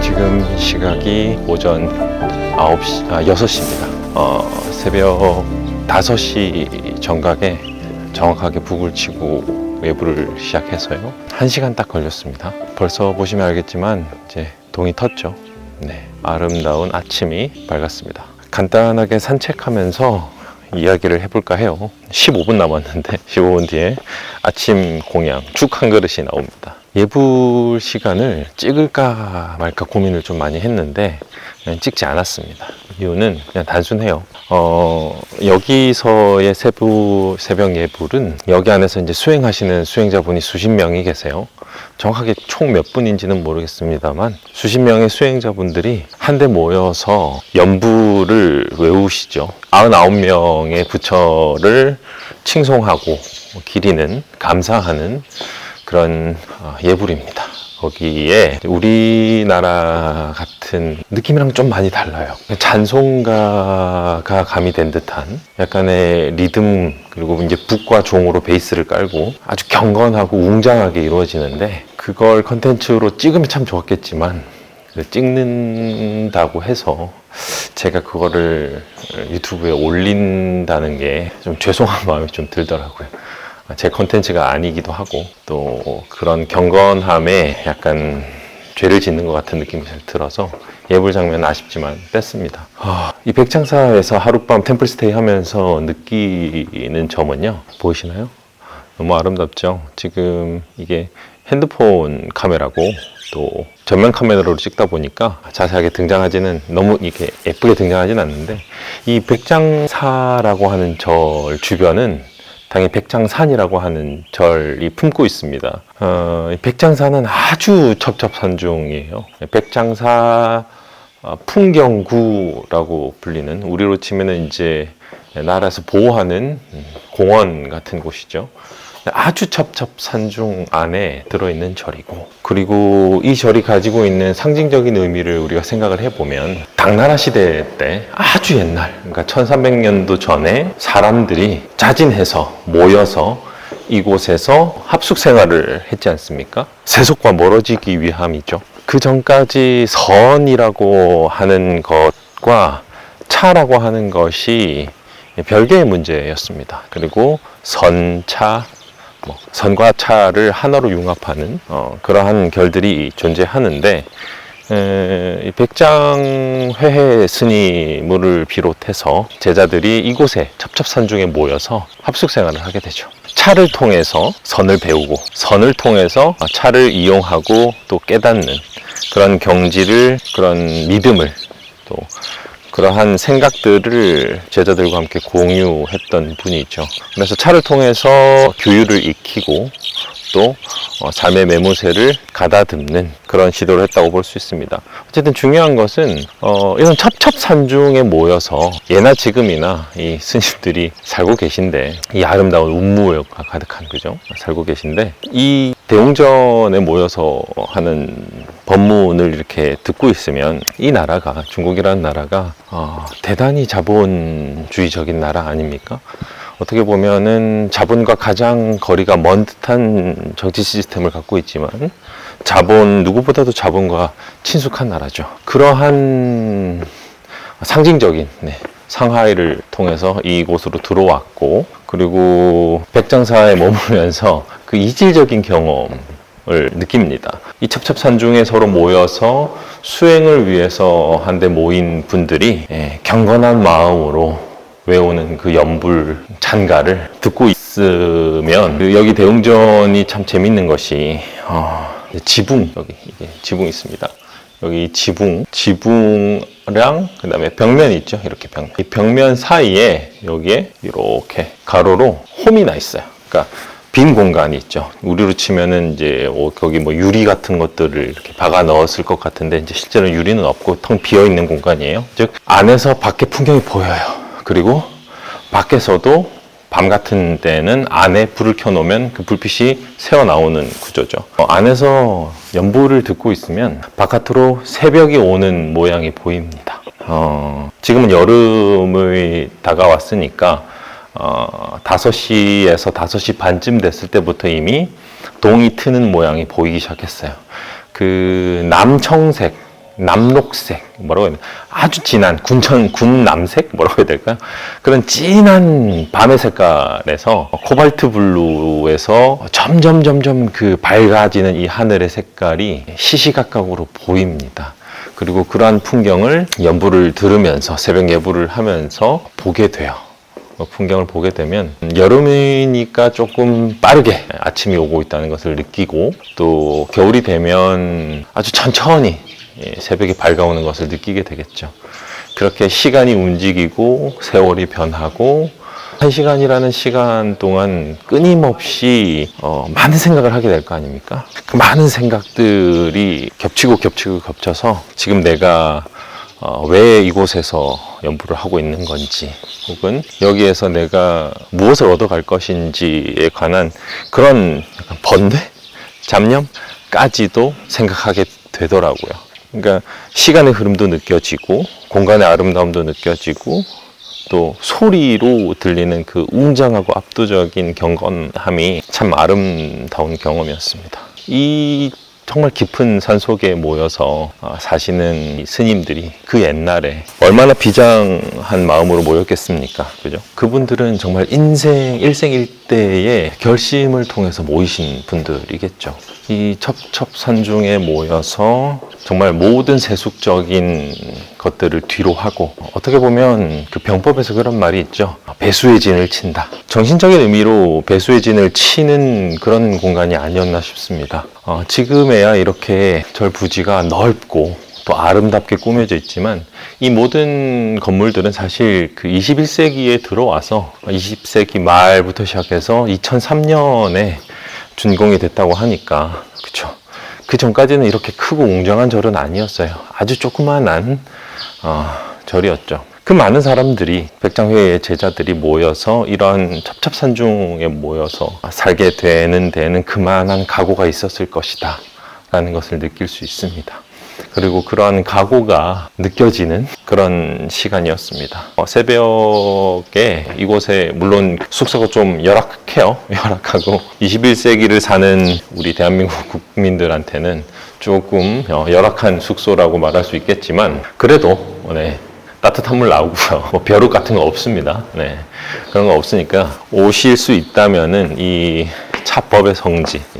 지금 시각이 오전 6시입니다. 새벽 5시 정각에 정확하게 북을 치고 외부를 시작해서요. 1시간 딱 걸렸습니다. 벌써 보시면 알겠지만 이제 동이 텄죠. 네, 아름다운 아침이 밝았습니다. 간단하게 산책하면서 이야기를 해볼까 해요. 15분 남았는데 15분 뒤에 아침 공양 죽 한 그릇이 나옵니다. 예불 시간을 찍을까 말까 고민을 좀 많이 했는데 그냥 찍지 않았습니다. 이유는 그냥 단순해요. 여기서의 새벽 예불은 여기 안에서 이제 수행하시는 수행자분이 수십 명이 계세요. 정확하게 총 몇 분인지는 모르겠습니다만 수십 명의 수행자분들이 한데 모여서 연부를 외우시죠. 99명의 부처를 칭송하고 기리는, 감사하는 그런 예불입니다. 거기에 우리나라 같은 느낌이랑 좀 많이 달라요. 찬송가가 가미된 듯한 약간의 리듬, 그리고 이제 북과 종으로 베이스를 깔고 아주 경건하고 웅장하게 이루어지는데, 그걸 컨텐츠로 찍으면 참 좋았겠지만 찍는다고 해서 제가 그거를 유튜브에 올린다는 게 좀 죄송한 마음이 좀 들더라고요. 제 컨텐츠가 아니기도 하고 또 그런 경건함에 약간 죄를 짓는 것 같은 느낌이 잘 들어서 예불 장면은 아쉽지만 뺐습니다. 이 백장사에서 하룻밤 템플스테이 하면서 느끼는 점은요, 보이시나요? 너무 아름답죠? 지금 이게 핸드폰 카메라고 또 전면 카메라로 찍다 보니까 자세하게 등장하지는, 너무 이렇게 예쁘게 등장하지는 않는데, 이 백장사라고 하는 절 주변은 당연히 백장산이라고 하는 절이 품고 있습니다. 백장산은 아주 첩첩산중이에요. 백장사 풍경구라고 불리는, 우리로 치면은 이제 나라에서 보호하는 공원 같은 곳이죠. 아주 첩첩산중 안에 들어있는 절이고, 그리고 이 절이 가지고 있는 상징적인 의미를 우리가 생각을 해보면, 당나라 시대 때 아주 옛날, 그러니까 1300년도 전에 사람들이 자진해서 모여서 이곳에서 합숙 생활을 했지 않습니까? 세속과 멀어지기 위함이죠. 그 전까지 선이라고 하는 것과 차라고 하는 것이 별개의 문제였습니다. 그리고 선, 선과 차를 하나로 융합하는 그러한 결들이 존재하는데, 백장회해 스님을 비롯해서 제자들이 이곳에 첩첩산중에 모여서 합숙생활을 하게 되죠. 차를 통해서 선을 배우고, 선을 통해서 차를 이용하고 또 깨닫는 그런 경지를, 그런 믿음을, 또 그러한 생각들을 제자들과 함께 공유했던 분이죠. 그래서 차를 통해서 규율을 익히고 또 삶의 매무새를 가다듬는 그런 시도를 했다고 볼 수 있습니다. 어쨌든 중요한 것은 이런 첩첩산중에 모여서 예나 지금이나 이 스님들이 살고 계신데, 이 아름다운 운무가 가득한, 그죠? 살고 계신데, 이 대웅전에 모여서 하는 법문을 이렇게 듣고 있으면 이 나라가, 중국이라는 나라가 대단히 자본주의적인 나라 아닙니까? 어떻게 보면은 자본과 가장 거리가 먼 듯한 정치 시스템을 갖고 있지만 누구보다도 자본과 친숙한 나라죠. 그러한 상징적인 상하이를 통해서 이곳으로 들어왔고, 그리고 백장사에 머물면서 그 이질적인 경험을 느낍니다. 이 첩첩산중에 서로 모여서 수행을 위해서 한데 모인 분들이 경건한 마음으로 외우는 그 연불 찬가를 듣고 있으면, 여기 대웅전이 참 재밌는 것이 지붕, 여기 이게 지붕이 있습니다. 여기 지붕이랑 그다음에 벽면이 있죠. 이렇게 벽면. 이 벽면 사이에 여기에 이렇게 가로로 홈이 나 있어요. 그러니까 빈 공간이 있죠. 우리로 치면은 이제 거기 뭐 유리 같은 것들을 이렇게 박아 넣었을 것 같은데, 이제 실제로 유리는 없고 텅 비어 있는 공간이에요. 즉 안에서 밖에 풍경이 보여요. 그리고 밖에서도 밤 같은 때는 안에 불을 켜놓으면 그 불빛이 새어나오는 구조죠. 안에서 연불을 듣고 있으면 바깥으로 새벽이 오는 모양이 보입니다. 지금은 여름이 다가왔으니까 5시에서 5시 반쯤 됐을 때부터 이미 동이 트는 모양이 보이기 시작했어요. 그 남청색, 남록색, 뭐라고 해야 되나, 아주 진한 군남색, 뭐라고 해야 될까요? 그런 진한 밤의 색깔에서 코발트 블루에서 점점 그 밝아지는 이 하늘의 색깔이 시시각각으로 보입니다. 그리고 그러한 풍경을 연불을 들으면서, 새벽 예불을 하면서 보게 돼요. 풍경을 보게 되면 여름이니까 조금 빠르게 아침이 오고 있다는 것을 느끼고, 또 겨울이 되면 아주 천천히 새벽이 밝아오는 것을 느끼게 되겠죠. 그렇게 시간이 움직이고 세월이 변하고 1시간이라는 시간 동안 끊임없이 많은 생각을 하게 될 거 아닙니까? 그 많은 생각들이 겹쳐서 지금 내가 왜 이곳에서 연불을 하고 있는 건지, 혹은 여기에서 내가 무엇을 얻어갈 것인지에 관한 그런 약간 번뇌? 잡념까지도 생각하게 되더라고요. 그러니까 시간의 흐름도 느껴지고 공간의 아름다움도 느껴지고, 또 소리로 들리는 그 웅장하고 압도적인 경건함이 참 아름다운 경험이었습니다. 이 정말 깊은 산속에 모여서 사시는 스님들이 그 옛날에 얼마나 비장한 마음으로 모였겠습니까? 그죠? 그분들은 정말 일생일대의 결심을 통해서 모이신 분들이겠죠. 이 첩첩산중에 모여서 정말 모든 세속적인 것들을 뒤로 하고, 어떻게 보면 그 병법에서 그런 말이 있죠. 배수의 진을 친다. 정신적인 의미로 배수의 진을 치는 그런 공간이 아니었나 싶습니다. 지금에야 이렇게 절 부지가 넓고 또 아름답게 꾸며져 있지만, 이 모든 건물들은 사실 그 21세기에 들어와서 20세기 말부터 시작해서 2003년에 준공이 됐다고 하니까, 그쵸? 그 전까지는 이렇게 크고 웅장한 절은 아니었어요. 아주 조그만한 절이었죠. 그 많은 사람들이, 백장회의 제자들이 모여서 이러한 첩첩산중에 모여서 살게 되는 데는 그만한 각오가 있었을 것이다 라는 것을 느낄 수 있습니다. 그리고 그러한 각오가 느껴지는 그런 시간이었습니다. 새벽에 이곳에 물론 숙소가 좀 열악하고 21세기를 사는 우리 대한민국 국민들한테는 조금 열악한 숙소라고 말할 수 있겠지만, 그래도 따뜻한 물 나오고요. 벼룩 같은 거 없습니다. 그런 거 없으니까 오실 수 있다면은 이 차법의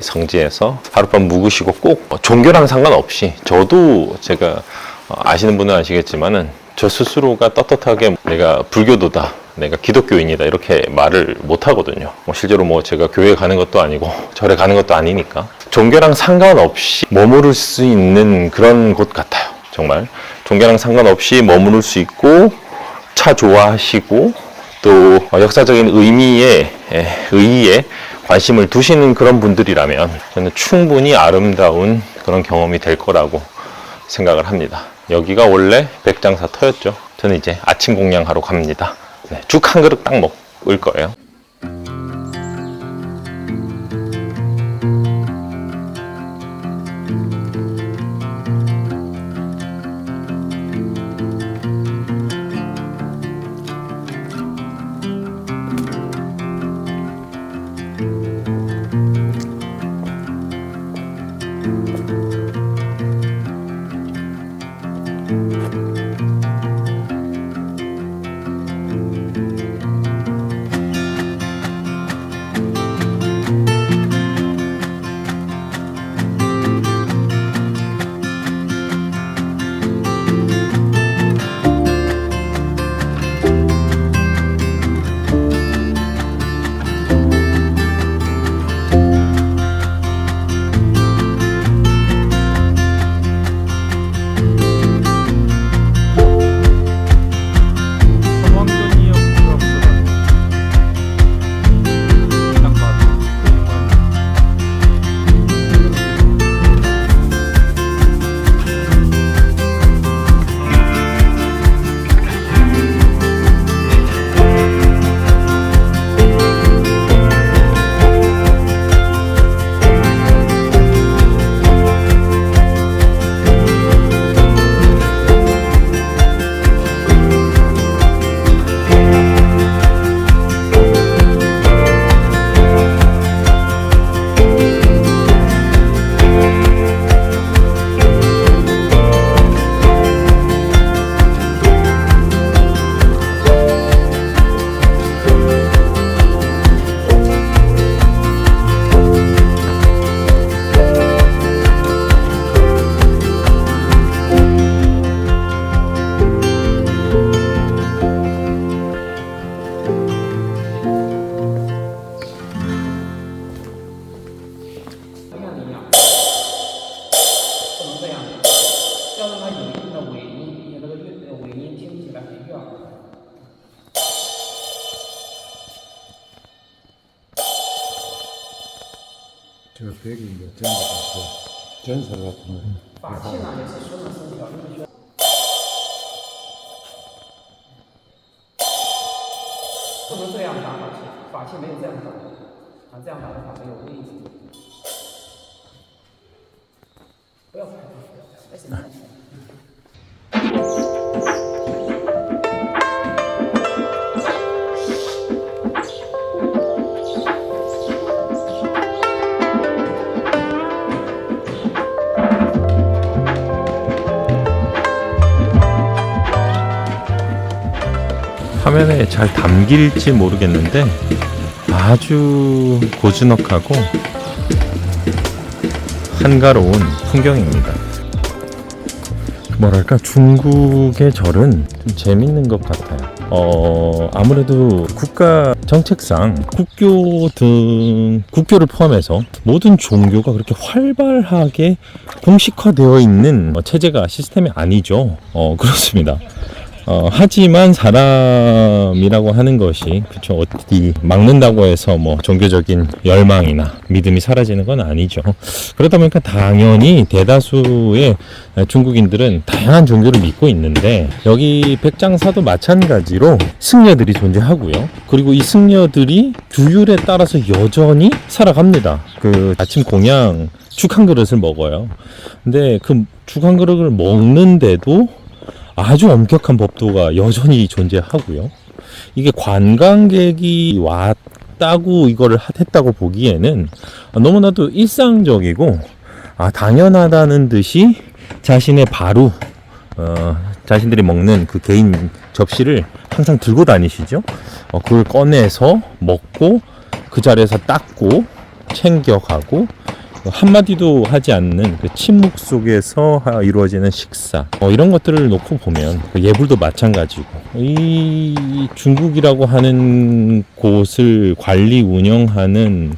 성지에서 하룻밤 묵으시고, 꼭 종교랑 상관없이, 저도 제가 아시는 분은 아시겠지만은 저 스스로가 떳떳하게 내가 불교도다, 내가 기독교인이다 이렇게 말을 못 하거든요. 실제로 제가 교회 가는 것도 아니고 절에 가는 것도 아니니까 종교랑 상관없이 머무를 수 있는 그런 곳 같아요. 정말 종교랑 상관없이 머무를 수 있고 차 좋아하시고 또 역사적인 의의에 관심을 두시는 그런 분들이라면 저는 충분히 아름다운 그런 경험이 될 거라고 생각을 합니다. 여기가 원래 백장사 터였죠. 저는 이제 아침 공양하러 갑니다. 네, 죽 한 그릇 딱 먹을 거예요. 저 벽이 이제 전부 다그 전설 같은 거. 法器呢也是说明身体要用血。不能这样打法器，法器没有这样打啊，这样打的法没有威力。不要拍，没事。화면에 잘 담길지 모르겠는데 아주 고즈넉하고 한가로운 풍경입니다. 뭐랄까, 중국의 절은 좀 재밌는 것 같아요. 아무래도 국가 정책상 국교를 포함해서 모든 종교가 그렇게 활발하게 공식화되어 있는 체제가 시스템이 아니죠. 그렇습니다. 하지만 사람이라고 하는 것이, 그쵸, 어디 막는다고 해서 뭐 종교적인 열망이나 믿음이 사라지는 건 아니죠. 그러다 보니까 당연히 대다수의 중국인들은 다양한 종교를 믿고 있는데, 여기 백장사도 마찬가지로 승려들이 존재하고요. 그리고 이 승려들이 규율에 따라서 여전히 살아갑니다. 그 아침 공양 죽 한 그릇을 먹어요. 근데 그 죽 한 그릇을 먹는데도 아주 엄격한 법도가 여전히 존재하고요. 이게 관광객이 왔다고 이거를 했다고 보기에는 너무나도 일상적이고 당연하다는 듯이 자신의 바루, 자신들이 먹는 그 개인 접시를 항상 들고 다니시죠. 그걸 꺼내서 먹고 그 자리에서 닦고 챙겨가고 한마디도 하지 않는 그 침묵 속에서 이루어지는 식사, 이런 것들을 놓고 보면 예불도 마찬가지고, 이 중국이라고 하는 곳을 관리 운영하는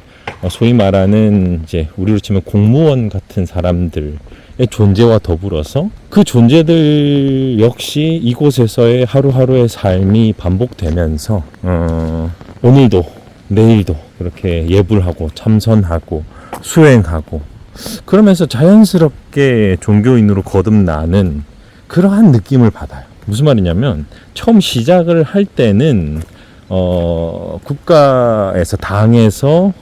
소위 말하는 이제 우리로 치면 공무원 같은 사람들, 존재와 더불어서 그 존재들 역시 이곳에서의 하루하루의 삶이 반복되면서 오늘도 내일도 그렇게 예불하고 참선하고 수행하고 그러면서 자연스럽게 종교인으로 거듭나는 그러한 느낌을 받아요. 무슨 말이냐면 처음 시작을 할 때는 국가에서 당에서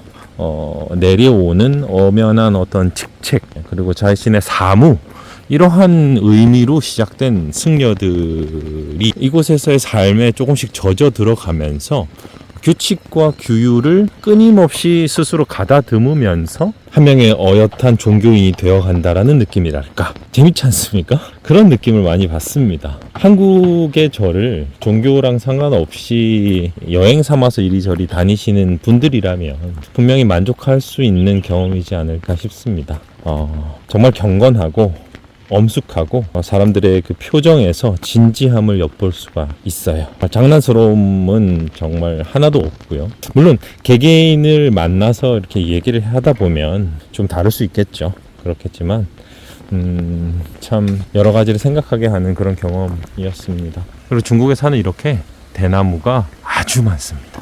내려오는 엄연한 어떤 직책 그리고 자신의 사무 이러한 의미로 시작된 승려들이 이곳에서의 삶에 조금씩 젖어 들어가면서 규칙과 규율을 끊임없이 스스로 가다듬으면서 한 명의 어엿한 종교인이 되어간다라는 느낌이랄까. 재밌지 않습니까? 그런 느낌을 많이 받습니다. 한국의 저를 종교랑 상관없이 여행 삼아서 이리저리 다니시는 분들이라면 분명히 만족할 수 있는 경험이지 않을까 싶습니다. 정말 경건하고 엄숙하고 사람들의 그 표정에서 진지함을 엿볼 수가 있어요. 장난스러움은 정말 하나도 없고요. 물론 개개인을 만나서 이렇게 얘기를 하다 보면 좀 다를 수 있겠죠. 그렇겠지만 참 여러 가지를 생각하게 하는 그런 경험이었습니다. 그리고 중국에서는 이렇게 대나무가 아주 많습니다.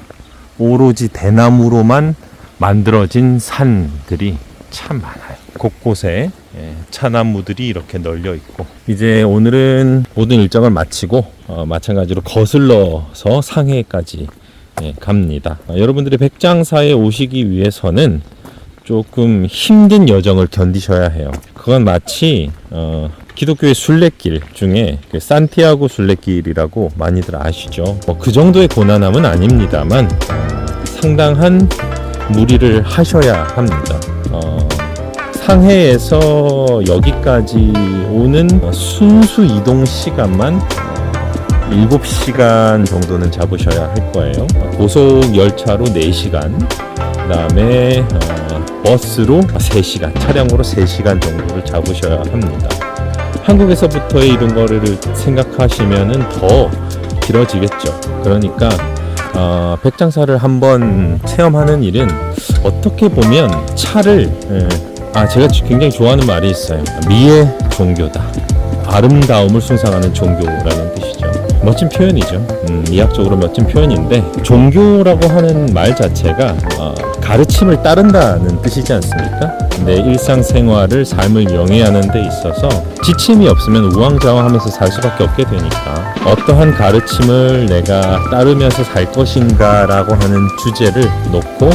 오로지 대나무로만 만들어진 산들이 참 많아요. 곳곳에 차나무들이 이렇게 널려 있고 이제 오늘은 모든 일정을 마치고 마찬가지로 거슬러서 상해까지 갑니다. 여러분들이 백장사에 오시기 위해서는 조금 힘든 여정을 견디셔야 해요. 그건 마치 기독교의 순례길 중에 그 산티아고 순례길이라고 많이들 아시죠? 그 정도의 고난함은 아닙니다만 상당한 무리를 하셔야 합니다. 상해에서 여기까지 오는 순수 이동 시간만 7시간 정도는 잡으셔야 할 거예요. 고속 열차로 4시간, 그 다음에 버스로 3시간, 차량으로 3시간 정도를 잡으셔야 합니다. 한국에서부터의 이런 거를 생각하시면은 더 길어지겠죠. 그러니까 백장사를 한번 체험하는 일은 어떻게 보면 차를 제가 굉장히 좋아하는 말이 있어요. 미의 종교다. 아름다움을 숭상하는 종교라는 뜻이죠. 멋진 표현이죠. 이학적으로 멋진 표현인데 종교라고 하는 말 자체가 가르침을 따른다는 뜻이지 않습니까? 내 일상생활을 삶을 영위하는 데 있어서 지침이 없으면 우왕좌왕하면서 살 수밖에 없게 되니까 어떠한 가르침을 내가 따르면서 살 것인가라고 하는 주제를 놓고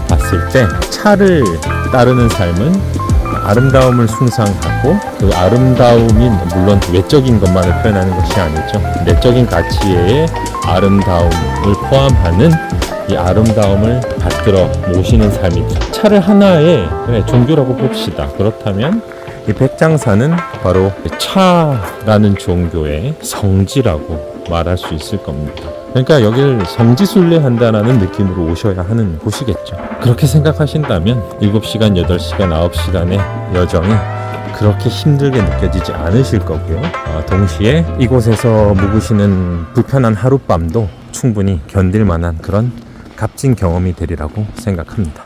봤을 때 차를 따르는 삶은 아름다움을 숭상하고 그 아름다움이 물론 외적인 것만을 표현하는 것이 아니죠. 내적인 가치의 아름다움을 포함하는 이 아름다움을 받들어 모시는 삶이죠. 차를 하나의 종교라고 봅시다. 그렇다면 이 백장사는 바로 차라는 종교의 성지라고 말할 수 있을 겁니다. 그러니까 여기를 성지순례한다라는 느낌으로 오셔야 하는 곳이겠죠. 그렇게 생각하신다면 7시간, 8시간, 9시간의 여정이 그렇게 힘들게 느껴지지 않으실 거고요. 동시에 이곳에서 묵으시는 불편한 하룻밤도 충분히 견딜 만한 그런 값진 경험이 되리라고 생각합니다.